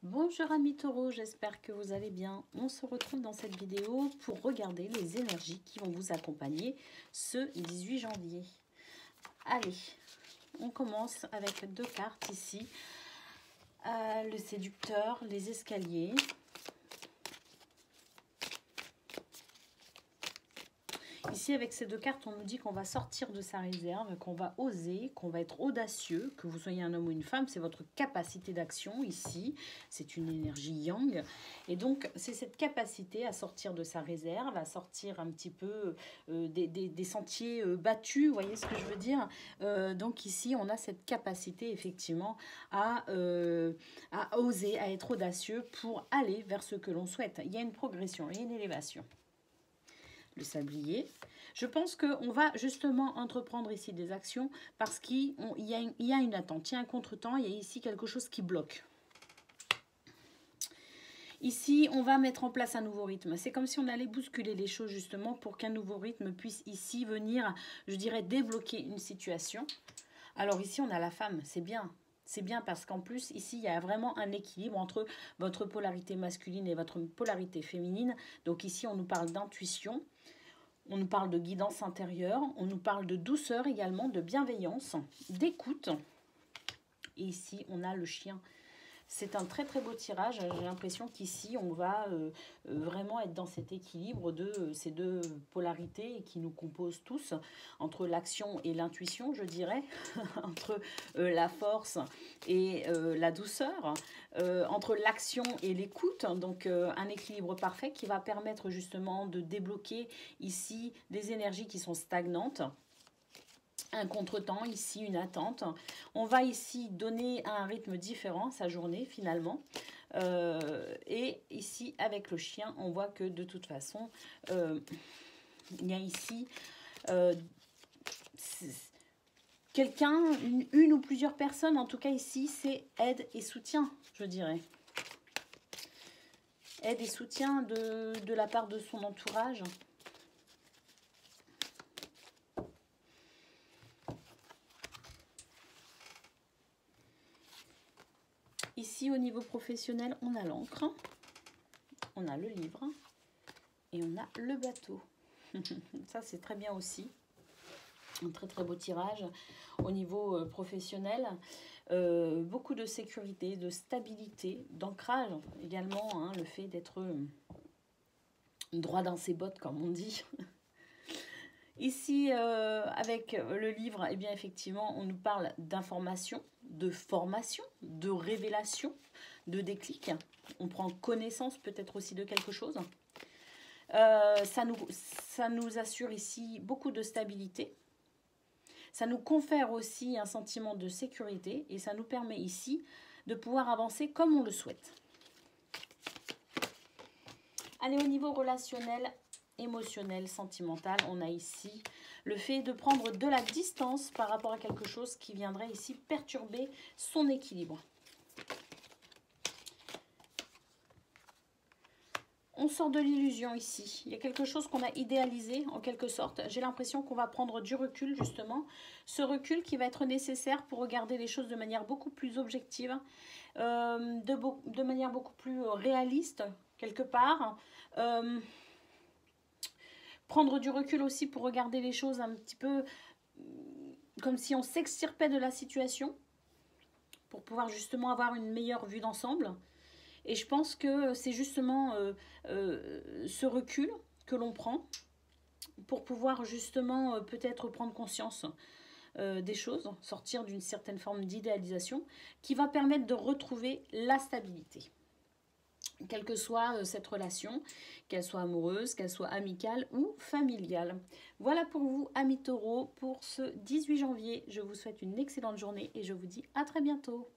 Bonjour amis taureaux, j'espère que vous allez bien. On se retrouve dans cette vidéo pour regarder les énergies qui vont vous accompagner ce 18 janvier. Allez, on commence avec deux cartes ici. Le séducteur, les escaliers. Ici, avec ces deux cartes, on nous dit qu'on va sortir de sa réserve, qu'on va oser, qu'on va être audacieux, que vous soyez un homme ou une femme, c'est votre capacité d'action ici, c'est une énergie yang. Et donc, c'est cette capacité à sortir de sa réserve, à sortir un petit peu des sentiers battus, vous voyez ce que je veux dire. Donc ici, on a cette capacité effectivement à oser, à être audacieux pour aller vers ce que l'on souhaite. Il y a une progression, il y a une élévation. Le sablier. Je pense qu'on va justement entreprendre ici des actions parce qu'il y a une attente, il y a un contretemps, il y a ici quelque chose qui bloque. Ici, on va mettre en place un nouveau rythme. C'est comme si on allait bousculer les choses justement pour qu'un nouveau rythme puisse ici venir, je dirais, débloquer une situation. Alors ici, on a la femme, c'est bien. C'est bien parce qu'en plus, ici, il y a vraiment un équilibre entre votre polarité masculine et votre polarité féminine. Donc ici, on nous parle d'intuition. On nous parle de guidance intérieure, on nous parle de douceur également, de bienveillance, d'écoute. Et ici, on a le chien. C'est un très très beau tirage. J'ai l'impression qu'ici, on va vraiment être dans cet équilibre de ces deux polarités qui nous composent tous, entre l'action et l'intuition, je dirais, entre la force et la douceur, entre l'action et l'écoute. Donc un équilibre parfait qui va permettre justement de débloquer ici des énergies qui sont stagnantes. Un contretemps, ici une attente. On va ici donner un rythme différent sa journée finalement. Et ici avec le chien, on voit que de toute façon, il y a ici quelqu'un, une ou plusieurs personnes, en tout cas ici, c'est aide et soutien, je dirais. Aide et soutien de la part de son entourage. Ici, au niveau professionnel, on a l'encre, on a le livre et on a le bateau. Ça, c'est très bien aussi. Un très très beau tirage. Au niveau professionnel, beaucoup de sécurité, de stabilité, d'ancrage également. Hein, le fait d'être droit dans ses bottes, comme on dit. Ici, avec le livre, eh bien, effectivement, on nous parle d'information, de formation, de révélation, de déclic. On prend connaissance peut-être aussi de quelque chose. Ça nous assure ici beaucoup de stabilité. Ça nous confère aussi un sentiment de sécurité et ça nous permet ici de pouvoir avancer comme on le souhaite. Allez, au niveau relationnel, émotionnel, sentimental, on a ici le fait de prendre de la distance par rapport à quelque chose qui viendrait ici perturber son équilibre. On sort de l'illusion ici. Il y a quelque chose qu'on a idéalisé en quelque sorte. J'ai l'impression qu'on va prendre du recul justement. Ce recul qui va être nécessaire pour regarder les choses de manière beaucoup plus objective, de manière beaucoup plus réaliste quelque part. Prendre du recul aussi pour regarder les choses un petit peu comme si on s'extirpait de la situation pour pouvoir justement avoir une meilleure vue d'ensemble. Et je pense que c'est justement ce recul que l'on prend pour pouvoir justement peut-être prendre conscience des choses, sortir d'une certaine forme d'idéalisation qui va permettre de retrouver la stabilité. Quelle que soit cette relation, qu'elle soit amoureuse, qu'elle soit amicale ou familiale. Voilà pour vous, amis taureaux, pour ce 18 janvier. Je vous souhaite une excellente journée et je vous dis à très bientôt.